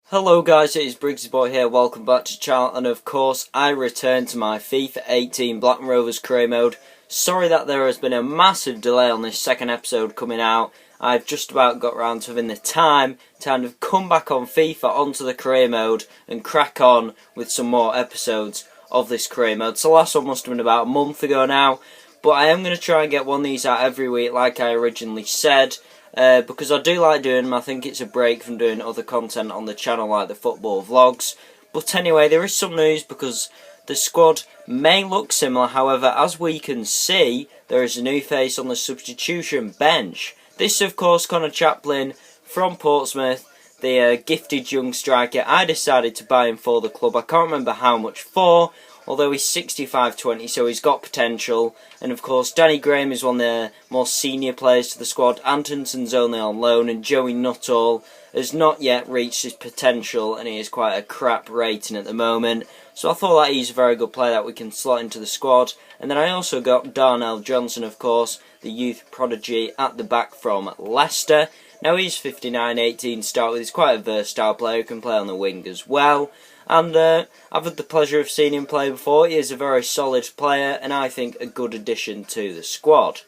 Hello guys, it is Briggsyboy here, welcome back to the channel, and of course I return to my FIFA 18 Blackburn Rovers Career Mode. Sorry that there has been a massive delay on this second episode coming out. I've just about got around to having the time to kind of come back on FIFA onto the Career Mode and crack on with some more episodes of this Career Mode. So the last one must have been about a month ago now, but I am going to try and get one of these out every week like I originally said. Because I do like doing them. I think it's a break from doing other content on the channel like the football vlogs. But anyway, there is some news because the squad may look similar. However, as we can see, there is a new face on the substitution bench. This is of course Connor Chaplin from Portsmouth, the gifted young striker. I decided to buy him for the club. I can't remember how much for, although he's 65-20, so he's got potential. And of course, Danny Graham is one of the more senior players to the squad. Antonson's only on loan, and Joey Nuttall has not yet reached his potential, and he is quite a crap rating at the moment. So I thought that he's a very good player that we can slot into the squad. And then I also got Darnell Johnson, of course, the youth prodigy at the back from Leicester. Now he's 59-18 to start with. He's quite a versatile player who can play on the wing as well. And I've had the pleasure of seeing him play before. He is a very solid player and I think a good addition to the squad.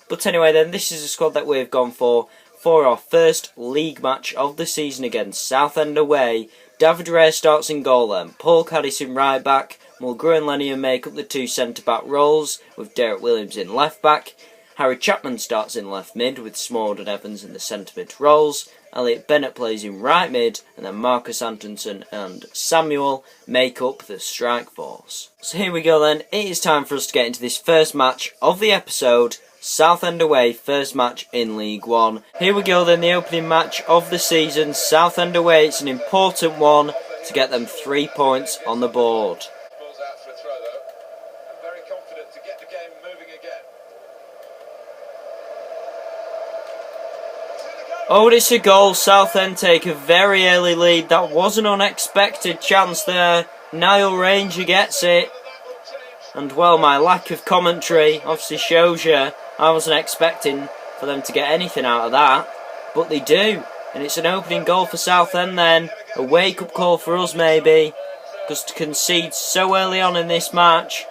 But anyway then, this is the squad that we've gone for our first league match of the season against Southend away. David Raya starts in goal then. Paul Caddis in right back. Mulgrew and Lenihan make up the two centre back roles with Derek Williams in left back. Harry Chapman starts in left mid with Smallwood and Evans in the centre mid roles. Elliot Bennett plays in right mid, and then Marcus Antonsen and Samuel make up the strike force. So here we go then, it is time for us to get into this first match of the episode, Southend away, first match in League One. Here we go then, the opening match of the season, Southend away. It's an important one to get them 3 points on the board. Oh, it's a goal. Southend take a very early lead. That was an unexpected chance there. Niall Ranger gets it. And, well, my lack of commentary obviously shows you I wasn't expecting for them to get anything out of that. But they do. And it's an opening goal for Southend then. A wake-up call for us, maybe. Because to concede so early on in this match,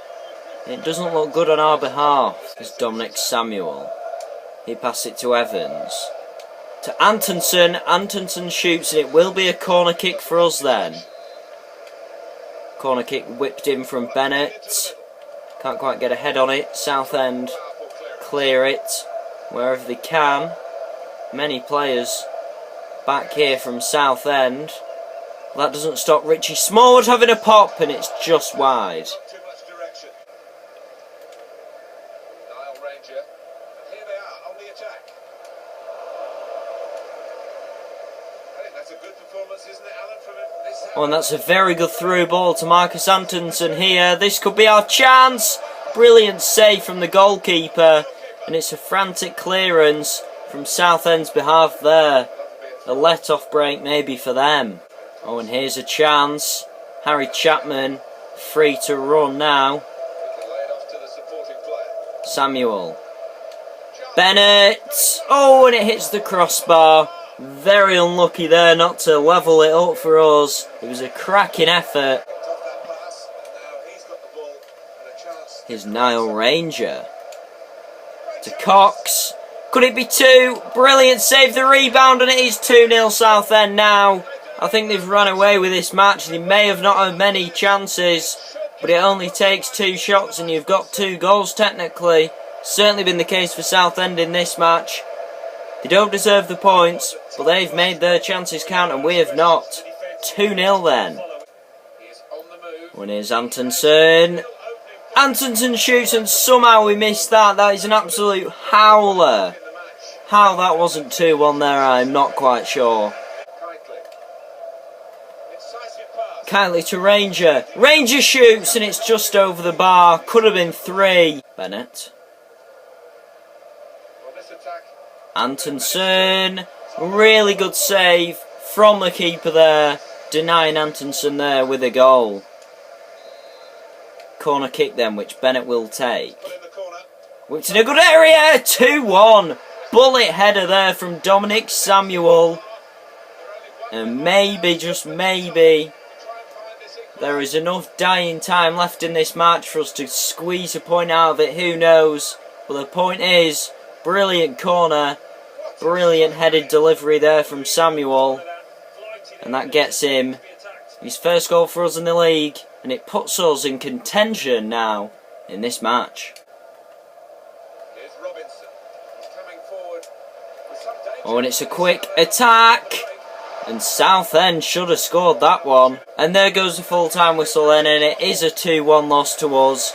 it doesn't look good on our behalf. It's Dominic Samuel. He passed it to Evans. To Antonsen. Antonsen shoots and it will be a corner kick for us then. Corner kick whipped in from Bennett. Can't quite get a head on it. Southend clear it wherever they can. Many players back here from Southend. That doesn't stop Richie Smallwood having a pop and it's just wide. Oh, and that's a very good through ball to Marcus Antonsen here. This could be our chance. Brilliant save from the goalkeeper. And it's a frantic clearance from Southend's behalf there. A let-off break maybe for them. Oh, and here's a chance. Harry Chapman free to run now. Samuel. Bennett. Oh, and it hits the crossbar. Very unlucky there not to level it up for us. It was a cracking effort. Here's Niall Ranger. To Cox. Could it be 2? Brilliant save, the rebound, and it is 2-0 Southend now. I think they've run away with this match. They may have not had many chances, but it only takes 2 shots and you've got 2 goals technically. Certainly been the case for Southend in this match. They don't deserve the points, but they've made their chances count and we have not. 2-0 then. When here's Antonsen. Antonsen shoots and somehow we missed that. That is an absolute howler. How that wasn't 2-1 there, I'm not quite sure. Kindly to Ranger. Ranger shoots and it's just over the bar. Could have been 3. Bennett. Antonsen, really good save from the keeper there, denying Antonsen there with a goal. Corner kick then, which Bennett will take. Whipped in a good area, 2-1. Bullet header there from Dominic Samuel. And maybe, just maybe, there is enough dying time left in this match for us to squeeze a point out of it. Who knows? But the point is, brilliant corner, brilliant headed delivery there from Samuel. And that gets him his first goal for us in the league. And it puts us in contention now in this match. Oh, and it's a quick attack. And Southend should have scored that one. And there goes the full-time whistle then, and it is a 2-1 loss to us.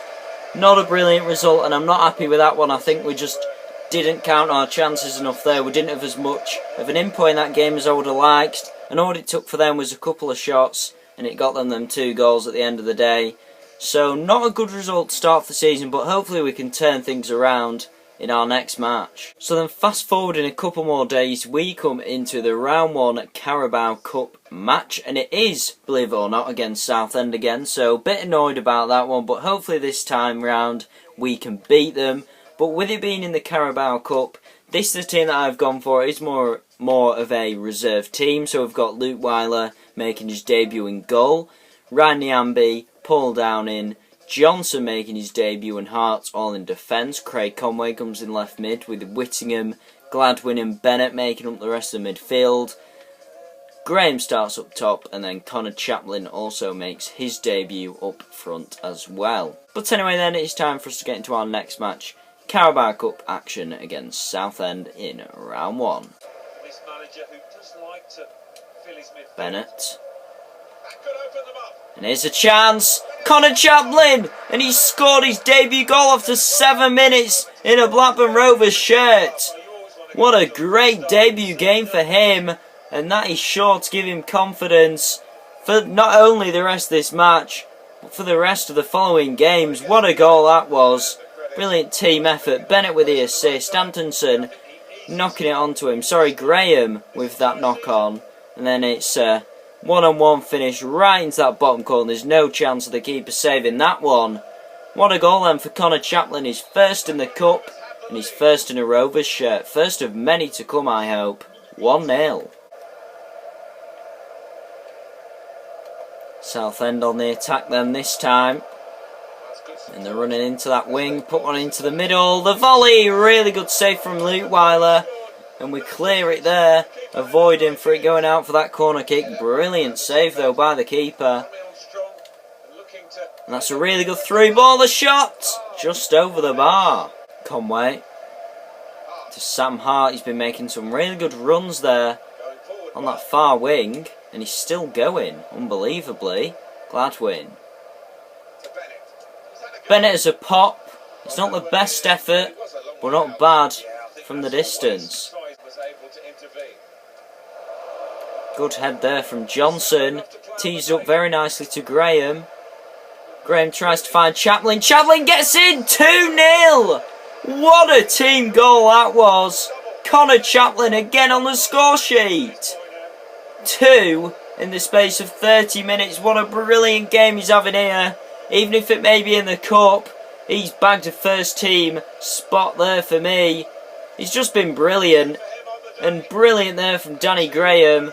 Not a brilliant result, and I'm not happy with that one. I think we just didn't count our chances enough there. We didn't have as much of an input in that game as I would have liked. And all it took for them was a couple of shots, and it got them 2 goals at the end of the day. So not a good result to start the season, but hopefully we can turn things around in our next match. So then fast forward in a couple more days, we come into the round 1 Carabao Cup match, and it is, believe it or not, against Southend again, so a bit annoyed about that one, but hopefully this time round we can beat them. But with it being in the Carabao Cup, this is the team that I've gone for. It's more of a reserve team, so we've got Luke Weiler making his debut in goal, Ryan Nyambe, Paul Downing, Johnson making his debut, and Hart all in defence. Craig Conway comes in left mid with Whittingham, Gladwin and Bennett making up the rest of the midfield. Graham starts up top, and then Connor Chaplin also makes his debut up front as well. But anyway then, it's time for us to get into our next match. Carabao Cup action against Southend in round 1. Bennett. And here's a chance. Connor Chaplin, and he scored his debut goal after 7 minutes in a Blackburn Rovers shirt. What a great debut game for him, and that is sure to give him confidence for not only the rest of this match, but for the rest of the following games. What a goal that was. Brilliant team effort. Bennett with the assist, Antonsen knocking it onto him. Graham with that knock on, and then it's one-on-one finish right into that bottom corner. There's no chance of the keeper saving that one. What a goal then for Connor Chaplin. His first in the Cup and his first in a Rovers shirt. First of many to come, I hope. 1-0. Southend on the attack then this time. And they're running into that wing. Put one into the middle. The volley. Really good save from Luke Weiler. And we clear it there, avoiding for it going out for that corner kick. Brilliant save though by the keeper. And that's a really good through ball. The shot just over the bar. Conway to Sam Hart. He's been making some really good runs there on that far wing, and he's still going, unbelievably. Gladwin. Bennett has a pop. It's not the best effort, but not bad from the distance. Good head there from Johnson. Teased up very nicely to Graham. Graham tries to find Chaplin. Chaplin gets in! 2-0! What a team goal that was. Connor Chaplin again on the score sheet. 2 in the space of 30 minutes. What a brilliant game he's having here. Even if it may be in the Cup, he's bagged a first team spot there for me. He's just been brilliant. And brilliant there from Danny Graham.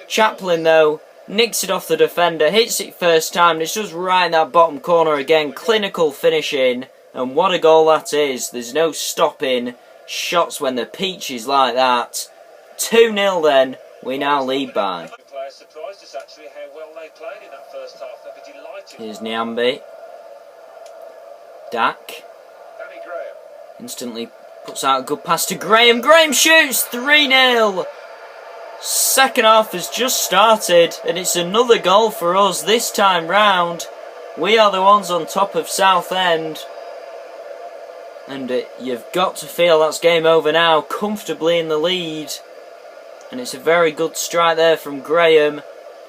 Chaplin though nicks it off the defender, hits it first time, and it's just right in that bottom corner again. Clinical finishing, and what a goal that is. There's no stopping shots when the peach is like that. 2-0 then, we now lead by. Here's Nyambe. Dak. Instantly puts out a good pass to Graham. Graham shoots! 3-0! Second half has just started, and it's another goal for us this time round. We are the ones on top of Southend. And you've got to feel that's game over now, comfortably in the lead. And it's a very good strike there from Graham.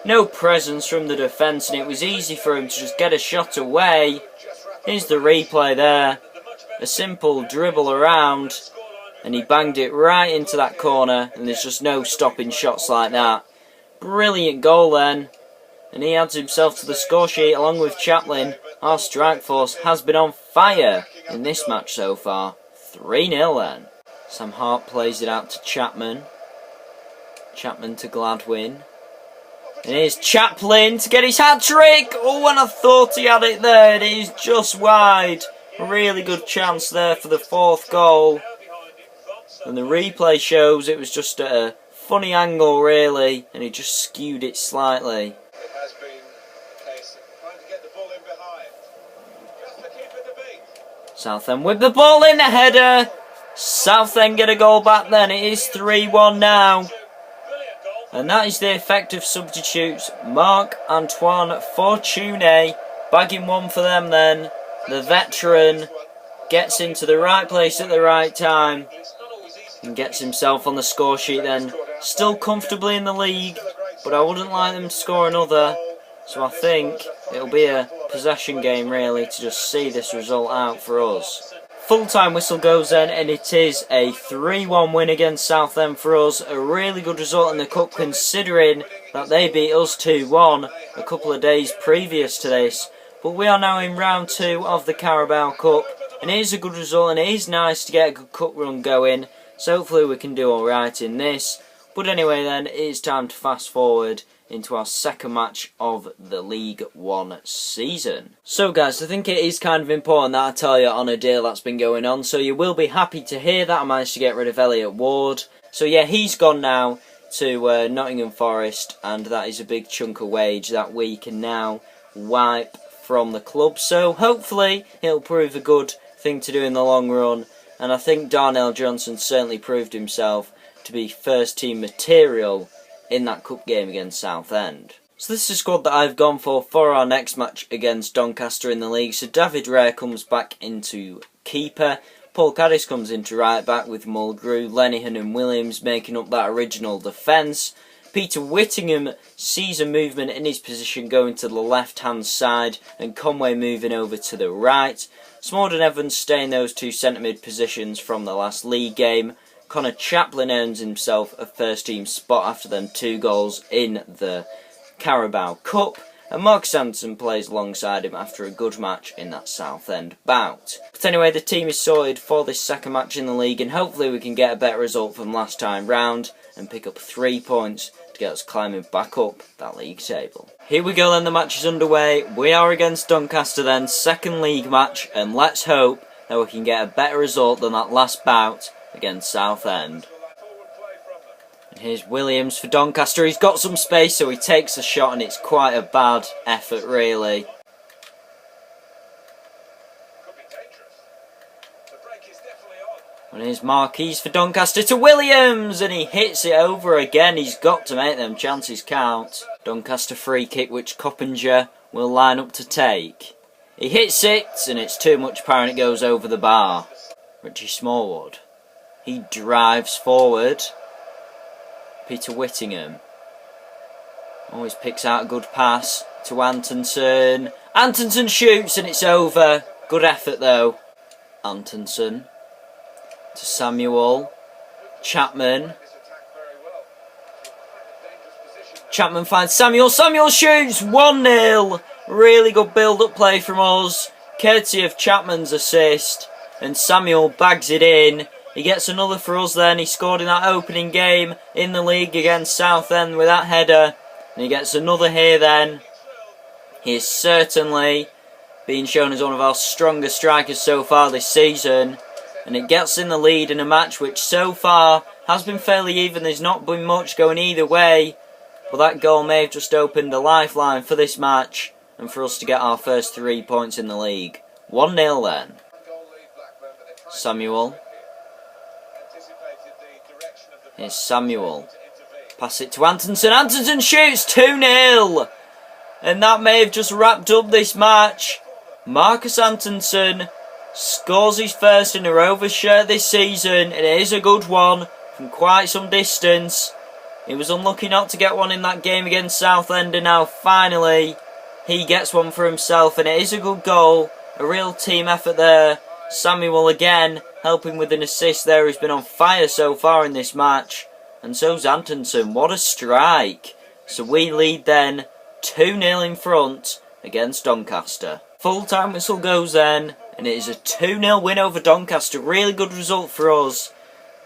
No presence from the defence, and it was easy for him to just get a shot away. Here's the replay there. A simple dribble around, and he banged it right into that corner, and there's just no stopping shots like that. Brilliant goal then, and he adds himself to the score sheet along with Chaplin. Our strike force has been on fire in this match so far. 3-0 then. Sam Hart plays it out to Chapman. Chapman to Gladwin. And here's Chaplin to get his hat-trick. Oh, and I thought he had it there. And he's just wide. Really good chance there for the 4th goal. And the replay shows it was just at a funny angle, really. And he just skewed it slightly. Southend with the ball in the header. Southend get a goal back then. It is 3-1 now. And that is the effect of substitutes. Marc-Antoine Fortuné bagging one for them then. The veteran gets into the right place at the right time and gets himself on the score sheet then. Still comfortably in the league, but I wouldn't like them to score another. So I think it'll be a possession game really to just see this result out for us. Full-time whistle goes then, and it is a 3-1 win against Southend for us. A really good result in the Cup considering that they beat us 2-1 a couple of days previous to this. But we are now in round 2 of the Carabao Cup, and it is a good result and it is nice to get a good cup run going. So hopefully we can do alright in this. But anyway then, it is time to fast forward into our second match of the League One season. So guys, I think it is kind of important that I tell you on a deal that's been going on, so you will be happy to hear that I managed to get rid of Elliot Ward. So yeah, he's gone now to Nottingham Forest, and that is a big chunk of wage that we can now wipe from the club. So hopefully it'll prove a good thing to do in the long run, and I think Darnell Johnson certainly proved himself to be first team material in that cup game against Southend. So this is the squad that I've gone for our next match against Doncaster in the league. So David Rare comes back into keeper. Paul Caddis comes into right back with Mulgrew, Lenihan and Williams making up that original defence. Peter Whittingham sees a movement in his position going to the left hand side and Conway moving over to the right. Smallwood and Evans stay in those two centre mid positions from the last league game. Connor Chaplin earns himself a first team spot after them 2 goals in the Carabao Cup, and Mark Sanderson plays alongside him after a good match in that Southend bout. But anyway, the team is sorted for this second match in the league, and hopefully we can get a better result from last time round and pick up 3 points to get us climbing back up that league table. Here we go then, the match is underway. We are against Doncaster then, second league match, and let's hope that we can get a better result than that last bout against Southend. And here's Williams for Doncaster. He's got some space, so he takes a shot, and it's quite a bad effort really. And here's Marquis for Doncaster to Williams, and he hits it over again. He's got to make them chances count. Doncaster free kick, which Coppinger will line up to take. He hits it, and it's too much power, and it goes over the bar. Richie Smallwood. He drives forward. Peter Whittingham. Always picks out a good pass to Antonsen. Antonsen shoots and it's over. Good effort though. Antonsen to Samuel. Chapman. Chapman finds Samuel. Samuel shoots 1-0. Really good build-up play from us. Courtesy of Chapman's assist. And Samuel bags it in. He gets another for us then. He scored in that opening game in the league against Southend with that header. And he gets another here then. He is certainly being shown as one of our strongest strikers so far this season. And it gets in the lead in a match which so far has been fairly even. There's not been much going either way. But that goal may have just opened a lifeline for this match and for us to get our first 3 points in the league. 1-0 then. Samuel. Here's Samuel. Pass it to Antonsen. Antonsen shoots 2-0. And that may have just wrapped up this match. Marcus Antonsen scores his first in a Rovers shirt this season. And it is a good one from quite some distance. He was unlucky not to get one in that game against Southend. And now finally he gets one for himself. And it is a good goal. A real team effort there. Samuel again helping with an assist there. He's been on fire so far in this match. And so's Antonsen. What a strike. So we lead then 2-0 in front against Doncaster. Full-time whistle goes then. And it is a 2-0 win over Doncaster. Really good result for us.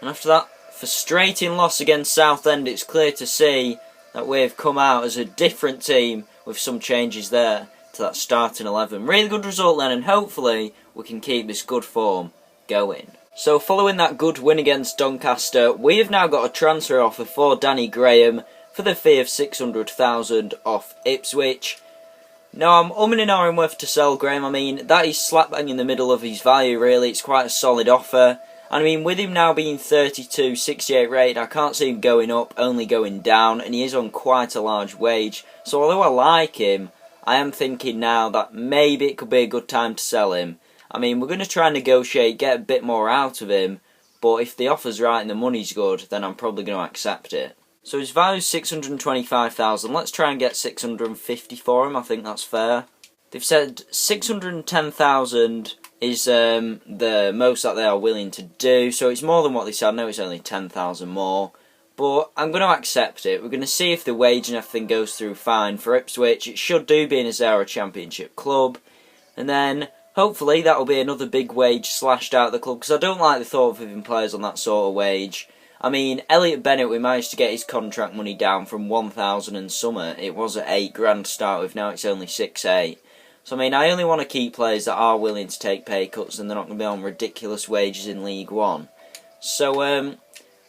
And after that frustrating loss against Southend, it's clear to see that we've come out as a different team with some changes there to that starting 11. Really good result then, and hopefully we can keep this good form going. So following that good win against Doncaster, we have now got a transfer offer for Danny Graham for the fee of 600,000 off Ipswich. Now I'm umming and ahhing whether to sell Graham. I mean, that is slap bang in the middle of his value really. It's quite a solid offer. And I mean, with him now being 32, 68 rated, I can't see him going up, only going down, and he is on quite a large wage. So although I like him, I am thinking now that maybe it could be a good time to sell him. I mean, we're going to try and negotiate, get a bit more out of him, but if the offer's right and the money's good, then I'm probably going to accept it. So his value is 625,000. Let's try and get 650 for him. I think that's fair. They've said 610,000 is the most that they are willing to do. So it's more than what they said. I know it's only 10,000 more. But I'm going to accept it. We're going to see if the wage and everything goes through fine for Ipswich. It should do, being as they're a championship club. And then hopefully that will be another big wage slashed out of the club. Because I don't like the thought of having players on that sort of wage. I mean, Elliot Bennett, we managed to get his contract money down from 1,000 and summer. It was at 8 grand to start with, now it's only 6-8. So I mean, I only want to keep players that are willing to take pay cuts and they're not going to be on ridiculous wages in League One. So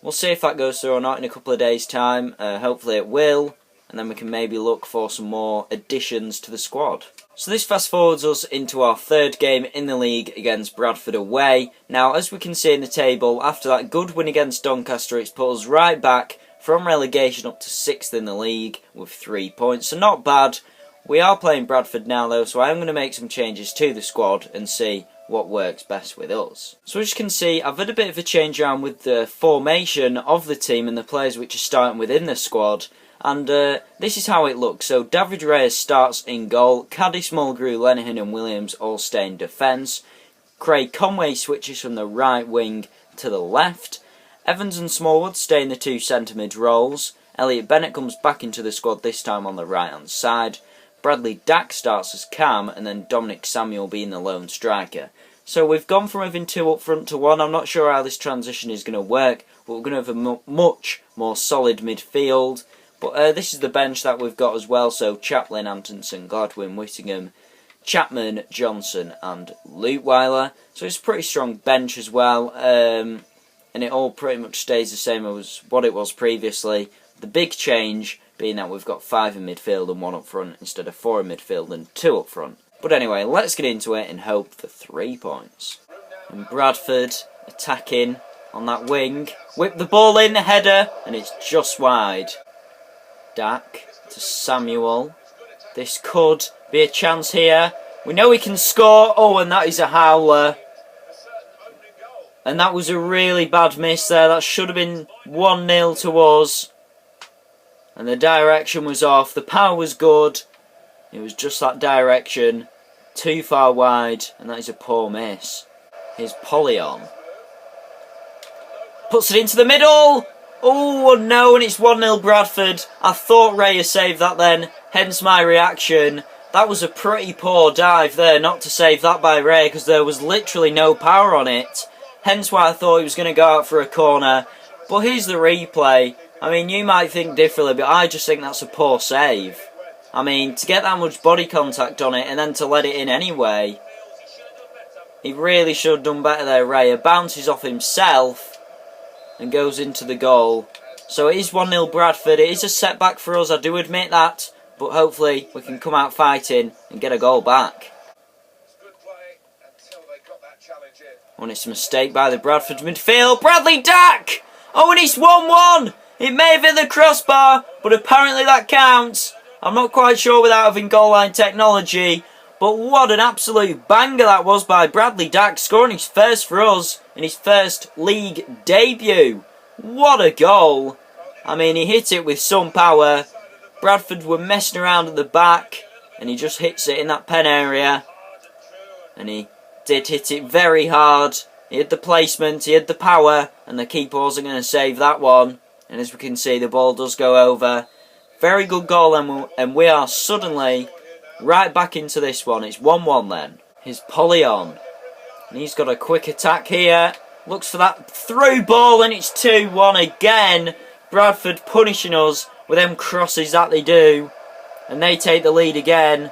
we'll see if that goes through or not in a couple of days' time. Hopefully it will, and then we can maybe look for some more additions to the squad. So this fast forwards us into our third game in the league against Bradford away. Now, as we can see in the table, after that good win against Doncaster, it's put us right back from relegation up to 6th in the league with 3 points. So not bad. We are playing Bradford now though, so I am going to make some changes to the squad and see what works best with us. So as you can see, I've had a bit of a change around with the formation of the team and the players which are starting within the squad. And this is how it looks. So David Reyes starts in goal. Caddis, Mulgrew, Lenihan and Williams all stay in defence. Craig Conway switches from the right wing to the left. Evans and Smallwood stay in the two centre mid roles. Elliot Bennett comes back into the squad, this time on the right hand side. Bradley Dack starts as cam, and then Dominic Samuel being the lone striker. So we've gone from having 2 up front to 1. I'm not sure how this transition is going to work, but we're going to have a much more solid midfield. But this is the bench that we've got as well. So Chaplin, Antonsen, Gladwin, Whittingham, Chapman, Johnson and Leutwiler. So it's a pretty strong bench as well. And it all pretty much stays the same as what it was previously. The big change being that we've got 5 in midfield and 1 up front instead of 4 in midfield and 2 up front. But anyway, let's get into it and hope for 3 points. And Bradford attacking on that wing. Whip the ball in, the header, and it's just wide. Dack to Samuel. This could be a chance here. We know he can score. Oh, and that is a howler. And that was a really bad miss there. That should have been 1-0 to us. And the direction was off. The power was good. It was just that direction. Too far wide. And that is a poor miss. Here's Polion. Puts it into the middle. Oh no, and it's 1-0 Bradford. I thought Reyes saved that then, hence my reaction. That was a pretty poor dive there, not to save that by Ray, because there was literally no power on it. Hence why I thought he was going to go out for a corner. But here's the replay. I mean, you might think differently, but I just think that's a poor save. I mean, to get that much body contact on it and then to let it in anyway. He really should have done better there, Ray. It bounces off himself and goes into the goal. So it is 1-0 Bradford. It is a setback for us, I do admit that, but hopefully we can come out fighting and get a goal back. And it's a mistake by the Bradford midfield. Bradley Dack! Oh, and it's 1-1! It may have hit the crossbar, but apparently that counts. I'm not quite sure without having goal line technology, but what an absolute banger that was by Bradley Dack, scoring his first for us in his first league debut. What a goal. I mean, he hit it with some power. Bradford were messing around at the back, and he just hits it in that pen area. And he did hit it very hard. He had the placement, he had the power, and the keeper wasn't going to save that one. And as we can see, the ball does go over. Very good goal, and we are suddenly right back into this one. It's 1-1 then. Here's Polion. And he's got a quick attack here. Looks for that through ball, and it's 2-1 again. Bradford punishing us with them crosses that they do. And they take the lead again.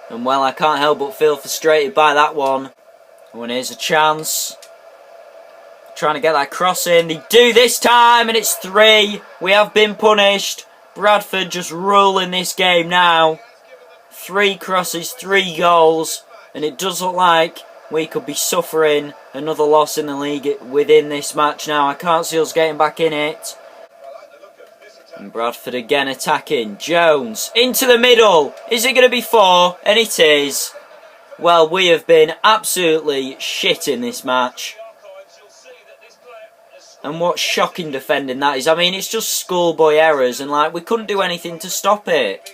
And well, I can't help but feel frustrated by that one. And here's a chance. Trying to get that cross in. They do this time, and it's 3. We have been punished. Bradford just ruling this game now. 3 crosses, 3 goals. And it does look like we could be suffering another loss in the league within this match now. I can't see us getting back in it. And Bradford again attacking. Jones into the middle. Is it going to be 4? And it is. Well, we have been absolutely shit in this match. And what shocking defending that is. I mean, it's just schoolboy errors, and like, we couldn't do anything to stop it.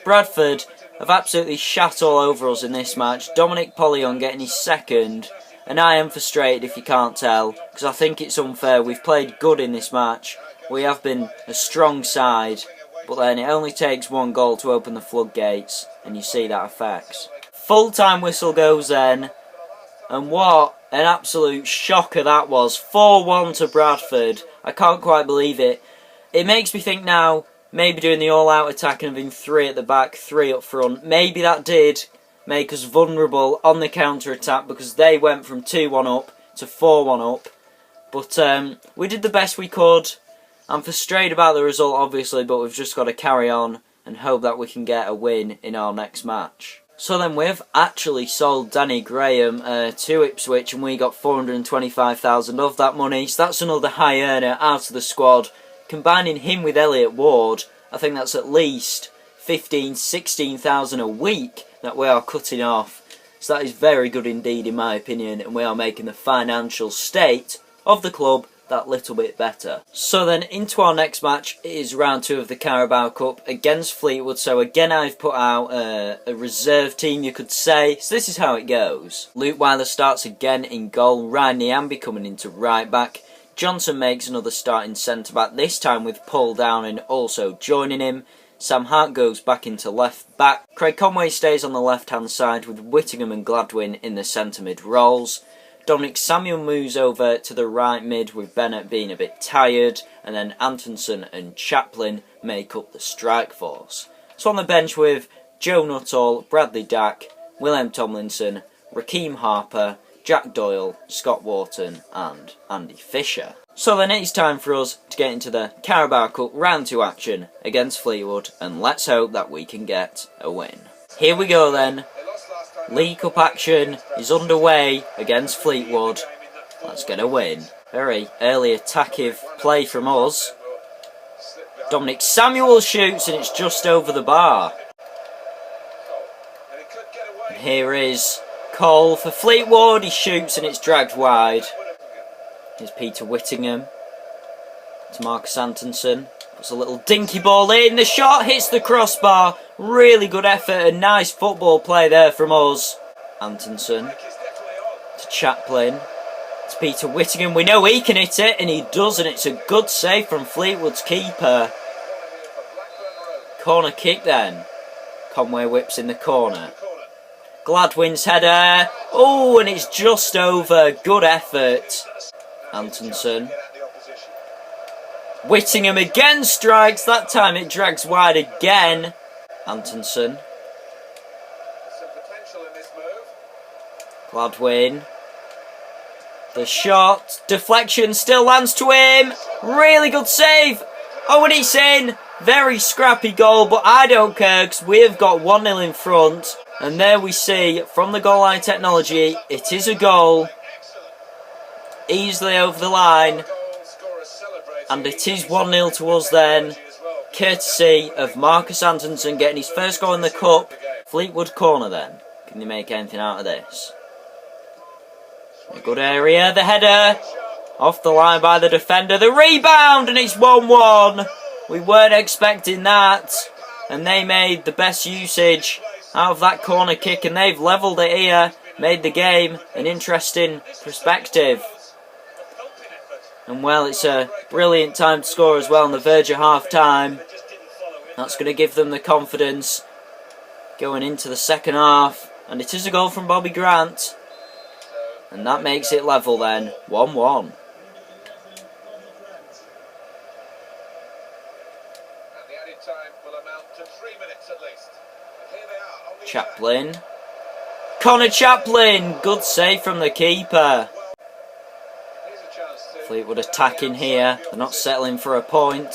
Bradford have absolutely shat all over us in this match. Dominic Pollion getting his 2nd, and I am frustrated if you can't tell, because I think it's unfair. We've played good in this match. We have been a strong side, but then it only takes 1 goal to open the floodgates, and you see that effects. Full-time whistle goes then, and what an absolute shocker that was. 4-1 to Bradford. I can't quite believe it. It makes me think now, maybe doing the all-out attack and having 3 at the back, 3 up front, maybe that did make us vulnerable on the counter-attack, because they went from 2-1 up to 4-1 up. But we did the best we could. I'm frustrated about the result, obviously, but we've just got to carry on and hope that we can get a win in our next match. So then we've actually sold Danny Graham to Ipswich, and we got 425,000 of that money. So that's another high earner out of the squad. Combining him with Elliot Ward, I think that's at least 15,000, 16,000 a week that we are cutting off. So that is very good indeed in my opinion, and we are making the financial state of the club that little bit better. So then into our next match, it is round 2 of the Carabao Cup against Fleetwood. So again, I've put out a reserve team, you could say. So this is how it goes. Luke Weiler starts again in goal. Ryan Niambi coming into right back. Johnson makes another start in centre back, this time with Paul Downing also joining him. Sam Hart goes back into left back. Craig Conway stays on the left hand side with Whittingham and Gladwin in the centre mid roles. Dominic Samuel moves over to the right mid with Bennett being a bit tired, and then Antonsen and Chaplin make up the strike force. So on the bench with Joe Nuttall, Bradley Dack, William Tomlinson, Raheem Harper, Jack Doyle, Scott Wharton and Andy Fisher. So then it's time for us to get into the Carabao Cup round 2 action against Fleetwood, and let's hope that we can get a win. Here we go then. League Cup action is underway against Fleetwood. Let's get a win. Very early attacking play from us. Dominic Samuel shoots and it's just over the bar. And here is Cole for Fleetwood. He shoots and it's dragged wide. Here's Peter Whittingham to Marcus Antonsen. Puts a little dinky ball in. The shot hits the crossbar. Really good effort and nice football play there from us. Antonsen to Chaplin. It's Peter Whittingham. We know he can hit it, and he does, and it's a good save from Fleetwood's keeper. Corner kick then. Conway whips in the corner. Gladwin's header. Oh, and it's just over. Good effort. Antonsen. Whittingham again strikes. That time it drags wide again. Antonsen. Gladwin. The shot. Deflection still lands to him. Really good save. Oh, and it's in. Very scrappy goal, but I don't care because we have got 1-0 in front. And there we see from the goal line technology, it is a goal. Easily over the line. And it is 1-0 to us then, courtesy of Marcus Antonsen getting his first goal in the cup. Fleetwood corner then. Can they make anything out of this? A good area, the header. Off the line by the defender. The rebound, and it's 1-1. We weren't expecting that. And they made the best usage out of that corner kick, and they've levelled it here. Made the game an interesting perspective. And well, it's a brilliant time to score as well on the verge of half-time. That's going to give them the confidence going into the second half. And it is a goal from Bobby Grant. And that makes it level then, 1-1. Chaplin. Connor Chaplin! Good save from the keeper. Fleetwood attacking here. They're not settling for a point.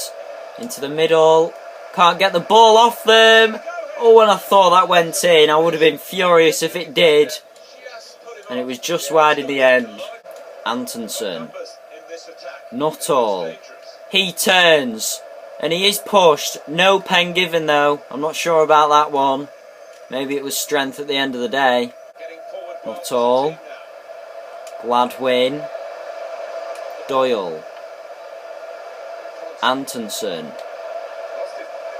Into the middle. Can't get the ball off them. Oh, and I thought that went in. I would have been furious if it did. And it was just wide in the end. Antonsen. Nuttall. He turns. And he is pushed. No pen given though. I'm not sure about that one. Maybe it was strength at the end of the day. Nuttall. Gladwin. Doyle. Antonsen.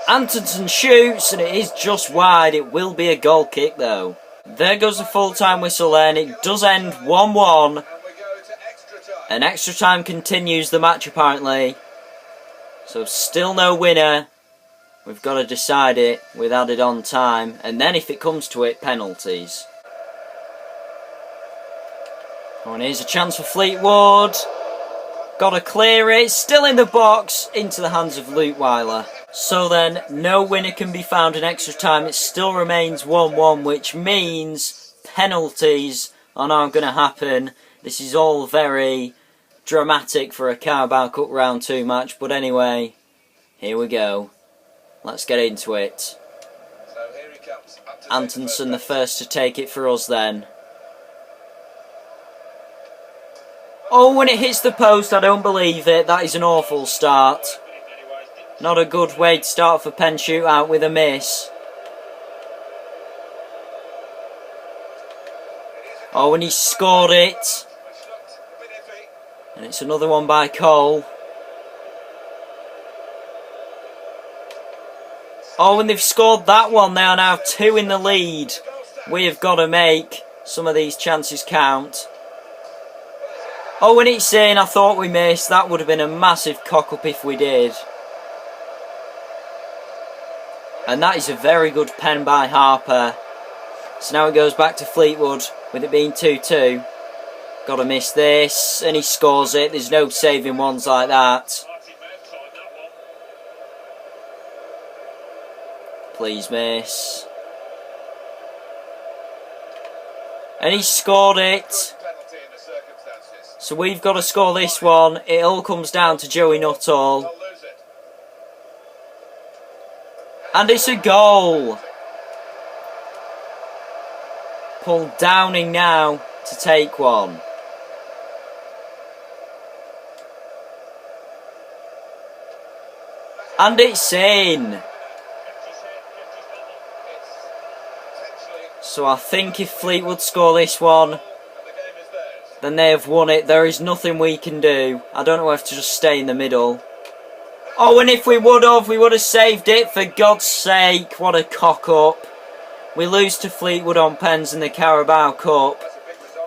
Antonsen shoots and it is just wide. It will be a goal kick though. There goes the full-time whistle then. It does end 1-1. And extra time continues the match apparently. So still no winner. We've got to decide it with added on time. And then if it comes to it, penalties. Oh, and here's a chance for Fleetwood. Got to clear it. Still in the box. Into the hands of Leutwiler. So then, no winner can be found in extra time. It still remains 1-1, which means penalties are now going to happen. This is all very dramatic for a Carabao Cup Round 2 match. But anyway, here we go. Let's get into it. Antonsen the first to take it for us then. Oh, when it hits the post, I don't believe it. That is an awful start. Not a good way to start for pen shootout with a miss. Oh, and he scored it. And it's another one by Cole. Oh, and they've scored that one. They are now 2 in the lead. We have got to make some of these chances count. Oh, and it's in. I thought we missed. That would have been a massive cock-up if we did. And that is a very good pen by Harper. So now it goes back to Fleetwood with it being 2-2. Got to miss this. And he scores it. There's no saving ones like that. Please miss. And he scored it. So we've got to score this one. It all comes down to Joey Nuttall. And it's a goal. Paul Downing now to take one. And it's in. So I think if Fleetwood score this one, then they have won it. There is nothing we can do. I don't know if to just stay in the middle. Oh, and if we would have saved it, for God's sake. What a cock-up. We lose to Fleetwood on pens in the Carabao Cup.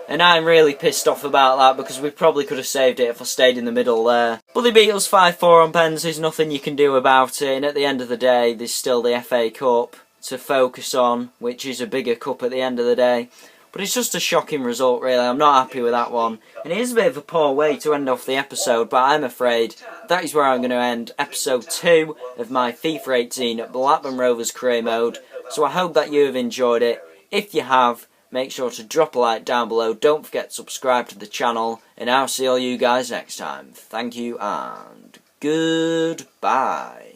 And I'm really pissed off about that because we probably could have saved it if I stayed in the middle there. But they beat us 5-4 on pens. There's nothing you can do about it. And at the end of the day, there's still the FA Cup to focus on, which is a bigger cup at the end of the day. But it's just a shocking result, really. I'm not happy with that one. And it is a bit of a poor way to end off the episode, but I'm afraid that is where I'm going to end episode 2 of my FIFA 18 Blackburn Rovers Career Mode. So I hope that you have enjoyed it. If you have, make sure to drop a like down below. Don't forget to subscribe to the channel. And I'll see all you guys next time. Thank you and goodbye.